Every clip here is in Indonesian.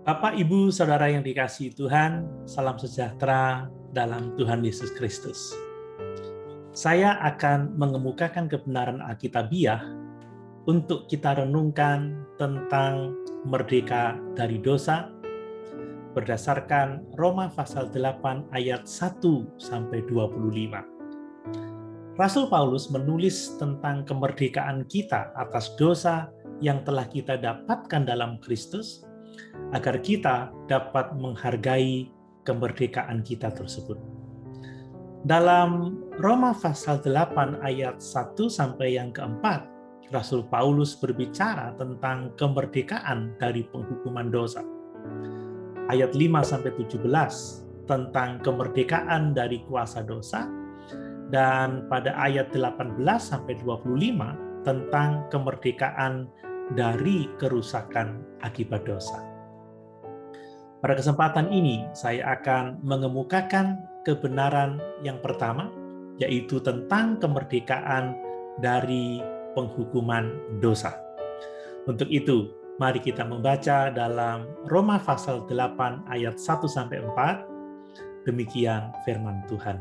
Bapak, Ibu, Saudara yang dikasihi Tuhan, salam sejahtera dalam Tuhan Yesus Kristus. Saya akan mengemukakan kebenaran Alkitabiah untuk kita renungkan tentang merdeka dari dosa berdasarkan Roma pasal 8 ayat 1-25. Rasul Paulus menulis tentang kemerdekaan kita atas dosa yang telah kita dapatkan dalam Kristus, agar kita dapat menghargai kemerdekaan kita tersebut. Dalam Roma pasal 8 ayat 1 sampai yang keempat, Rasul Paulus berbicara tentang kemerdekaan dari penghukuman dosa. Ayat 5 sampai 17 tentang kemerdekaan dari kuasa dosa, dan pada ayat 18 sampai 25 tentang kemerdekaan dari kerusakan akibat dosa. Pada kesempatan ini, saya akan mengemukakan kebenaran yang pertama, yaitu tentang kemerdekaan dari penghukuman dosa. Untuk itu, mari kita membaca dalam Roma pasal 8 ayat 1-4. Demikian firman Tuhan.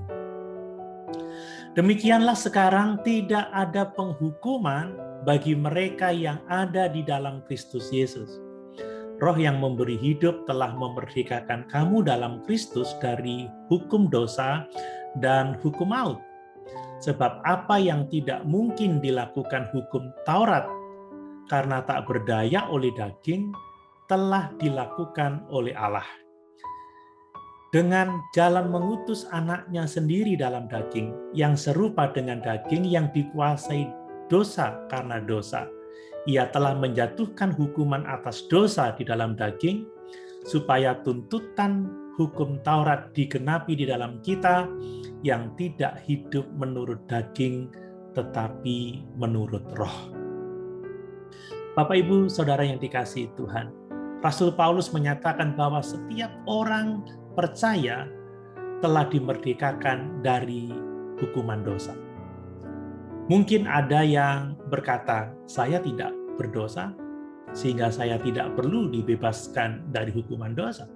Demikianlah sekarang tidak ada penghukuman bagi mereka yang ada di dalam Kristus Yesus. Roh yang memberi hidup telah memerdekakan kamu dalam Kristus dari hukum dosa dan hukum maut. Sebab apa yang tidak mungkin dilakukan hukum Taurat karena tak berdaya oleh daging, telah dilakukan oleh Allah. Dengan jalan mengutus anaknya sendiri dalam daging, yang serupa dengan daging yang dikuasai dosa karena dosa. Ia telah menjatuhkan hukuman atas dosa di dalam daging, supaya tuntutan hukum Taurat digenapi di dalam kita yang tidak hidup menurut daging, tetapi menurut roh. Bapak, Ibu, Saudara yang dikasihi Tuhan, Rasul Paulus menyatakan bahwa setiap orang percaya telah dimerdekakan dari hukuman dosa. Mungkin ada yang berkata, saya tidak berdosa, sehingga saya tidak perlu dibebaskan dari hukuman dosa.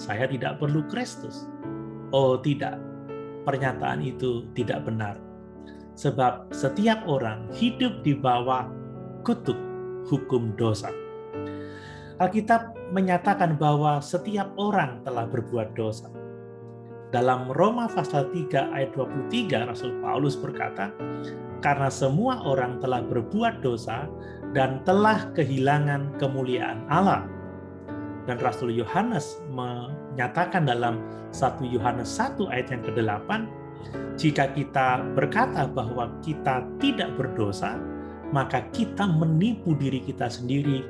Saya tidak perlu Kristus. Oh tidak, pernyataan itu tidak benar. Sebab setiap orang hidup di bawah kutuk hukum dosa. Alkitab menyatakan bahwa setiap orang telah berbuat dosa. Dalam Roma pasal 3 ayat 23, Rasul Paulus berkata, karena semua orang telah berbuat dosa dan telah kehilangan kemuliaan Allah. Dan Rasul Yohanes menyatakan dalam 1 Yohanes 1 ayat yang ke-8, jika kita berkata bahwa kita tidak berdosa, maka kita menipu diri kita sendiri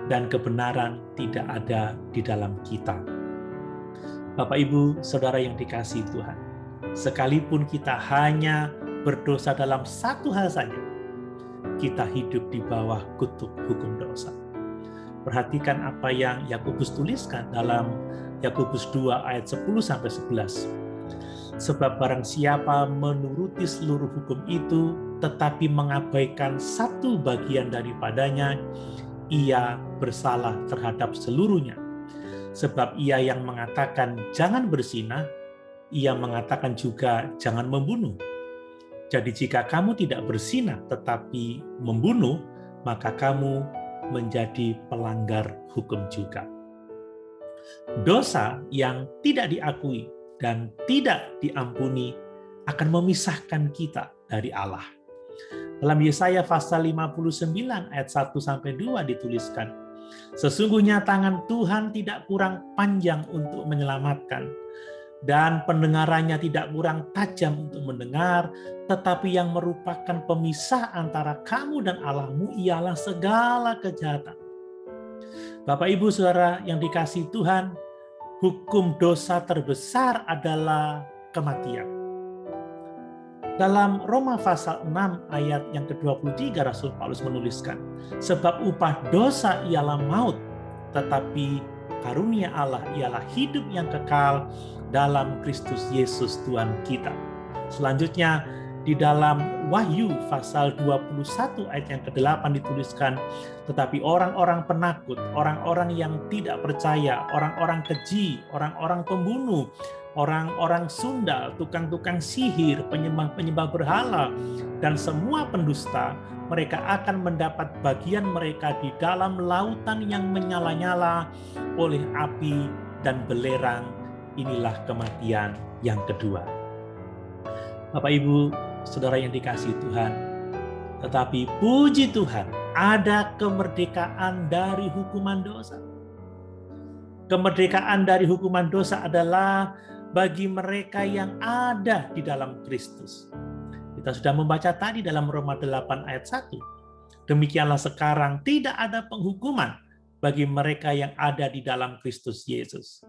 dan kebenaran tidak ada di dalam kita. Bapak, Ibu, Saudara yang dikasihi Tuhan, sekalipun kita hanya berdosa dalam satu hal saja, kita hidup di bawah kutuk hukum dosa. Perhatikan apa yang Yakobus tuliskan dalam Yakobus 2 ayat 10-11. Sebab barang siapa menuruti seluruh hukum itu, tetapi mengabaikan satu bagian daripadanya, ia bersalah terhadap seluruhnya. Sebab ia yang mengatakan jangan berzinah, ia mengatakan juga jangan membunuh. Jadi jika kamu tidak berzinah tetapi membunuh, maka kamu menjadi pelanggar hukum juga. Dosa yang tidak diakui dan tidak diampuni akan memisahkan kita dari Allah. Dalam Yesaya pasal 59 ayat 1-2 dituliskan, sesungguhnya tangan Tuhan tidak kurang panjang untuk menyelamatkan, dan pendengarannya tidak kurang tajam untuk mendengar, tetapi yang merupakan pemisah antara kamu dan Allahmu ialah segala kejahatan. Bapak, Ibu, Saudara yang dikasihi Tuhan, hukum dosa terbesar adalah kematian. Dalam Roma pasal 6 ayat yang ke-23, Rasul Paulus menuliskan, sebab upah dosa ialah maut, tetapi karunia Allah ialah hidup yang kekal dalam Kristus Yesus Tuhan kita. Selanjutnya, Di dalam Wahyu pasal 21 ayat yang ke-8 dituliskan, tetapi orang-orang penakut, orang-orang yang tidak percaya, orang-orang keji, orang-orang pembunuh, orang-orang sundal, tukang-tukang sihir, penyembah-penyembah berhala, dan semua pendusta, mereka akan mendapat bagian mereka di dalam lautan yang menyala-nyala oleh api dan belerang. Inilah kematian yang kedua. Bapak, Ibu, Saudara yang dikasihi Tuhan, tetapi puji Tuhan, ada kemerdekaan dari hukuman dosa. Kemerdekaan dari hukuman dosa adalah bagi mereka yang ada di dalam Kristus. Kita sudah membaca tadi dalam Roma 8 ayat 1. Demikianlah sekarang tidak ada penghukuman bagi mereka yang ada di dalam Kristus Yesus.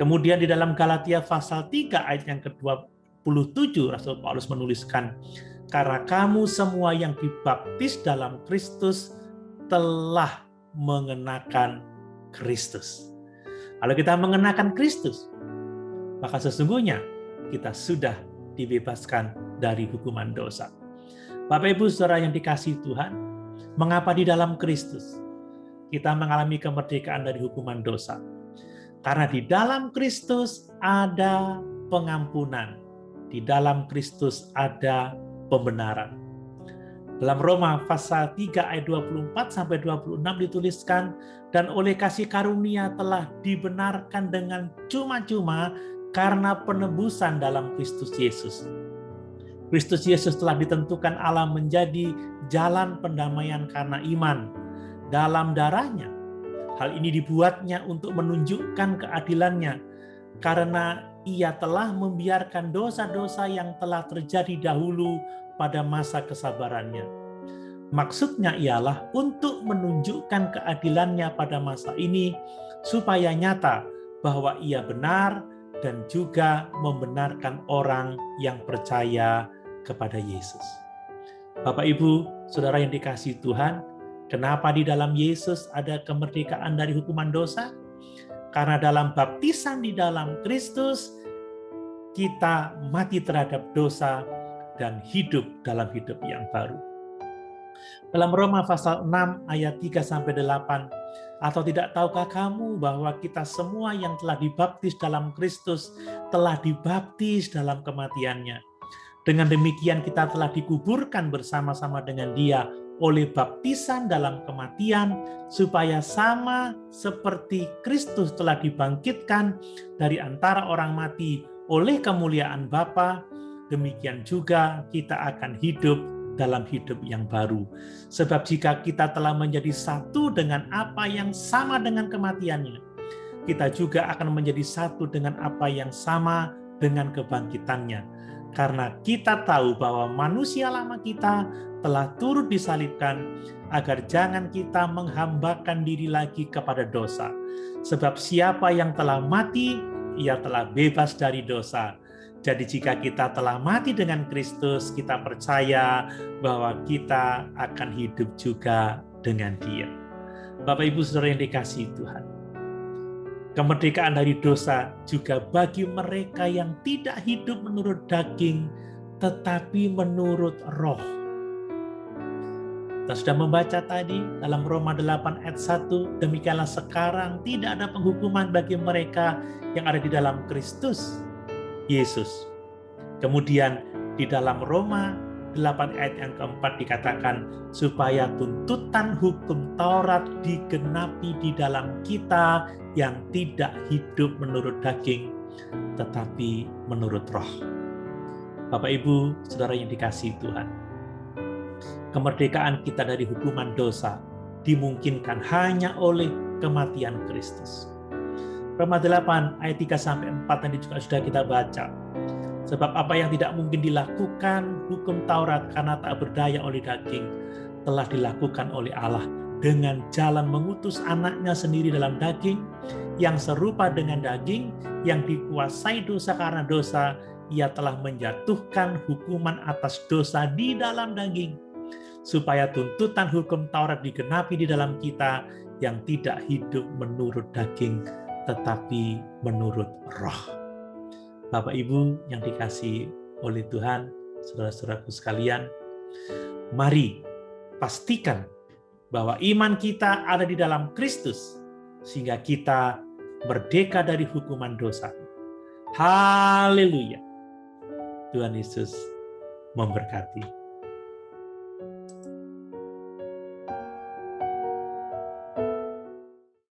Kemudian di dalam Galatia pasal 3 ayat yang ke-27, Rasul Paulus menuliskan, karena kamu semua yang dibaptis dalam Kristus telah mengenakan Kristus. Kalau kita mengenakan Kristus, maka sesungguhnya kita sudah dibebaskan dari hukuman dosa. Bapak, Ibu, Saudara yang dikasihi Tuhan, mengapa di dalam Kristus kita mengalami kemerdekaan dari hukuman dosa? Karena di dalam Kristus ada pengampunan. Di dalam Kristus ada pembenaran. Dalam Roma pasal 3 ayat 24-26 dituliskan, dan oleh kasih karunia telah dibenarkan dengan cuma-cuma karena penebusan dalam Kristus Yesus. Kristus Yesus telah ditentukan Allah menjadi jalan pendamaian karena iman dalam darahnya. Hal ini dibuatnya untuk menunjukkan keadilannya, karena Ia telah membiarkan dosa-dosa yang telah terjadi dahulu pada masa kesabarannya. Maksudnya ialah untuk menunjukkan keadilannya pada masa ini, supaya nyata bahwa Ia benar dan juga membenarkan orang yang percaya kepada Yesus. Bapak, Ibu, Saudara yang dikasihi Tuhan, kenapa di dalam Yesus ada kemerdekaan dari hukuman dosa? Karena dalam baptisan di dalam Kristus, kita mati terhadap dosa dan hidup dalam hidup yang baru. Dalam Roma pasal 6 ayat 3-8, atau tidak tahukah kamu bahwa kita semua yang telah dibaptis dalam Kristus telah dibaptis dalam kematiannya. Dengan demikian kita telah dikuburkan bersama-sama dengan Dia oleh baptisan dalam kematian, supaya sama seperti Kristus telah dibangkitkan dari antara orang mati oleh kemuliaan Bapa, demikian juga kita akan hidup dalam hidup yang baru. Sebab jika kita telah menjadi satu dengan apa yang sama dengan kematiannya, kita juga akan menjadi satu dengan apa yang sama dengan kebangkitannya. Karena kita tahu bahwa manusia lama kita telah turut disalibkan, agar jangan kita menghambakan diri lagi kepada dosa. Sebab siapa yang telah mati, ia telah bebas dari dosa. Jadi jika kita telah mati dengan Kristus, kita percaya bahwa kita akan hidup juga dengan Dia. Bapak, Ibu, Saudara yang dikasihi Tuhan, kemerdekaan dari dosa juga bagi mereka yang tidak hidup menurut daging, tetapi menurut roh. Kita sudah membaca tadi dalam Roma 8 ayat 1, demikianlah sekarang tidak ada penghukuman bagi mereka yang ada di dalam Kristus Yesus. Kemudian di dalam Roma 8 ayat yang keempat dikatakan, supaya tuntutan hukum Taurat digenapi di dalam kita yang tidak hidup menurut daging, tetapi menurut roh. Bapak, Ibu, Saudara yang dikasihi Tuhan, kemerdekaan kita dari hukuman dosa dimungkinkan hanya oleh kematian Kristus. Roma 8 ayat 3-4 tadi juga sudah kita baca. Sebab apa yang tidak mungkin dilakukan hukum Taurat karena tak berdaya oleh daging, telah dilakukan oleh Allah dengan jalan mengutus anaknya sendiri dalam daging, yang serupa dengan daging, yang dikuasai dosa karena dosa, ia telah menjatuhkan hukuman atas dosa di dalam daging, supaya tuntutan hukum Taurat digenapi di dalam kita yang tidak hidup menurut daging, tetapi menurut roh. Bapak, Ibu yang dikasihi oleh Tuhan, Saudara-saudaraku sekalian, mari pastikan bahwa iman kita ada di dalam Kristus, sehingga kita merdeka dari hukuman dosa. Haleluya. Tuhan Yesus memberkati.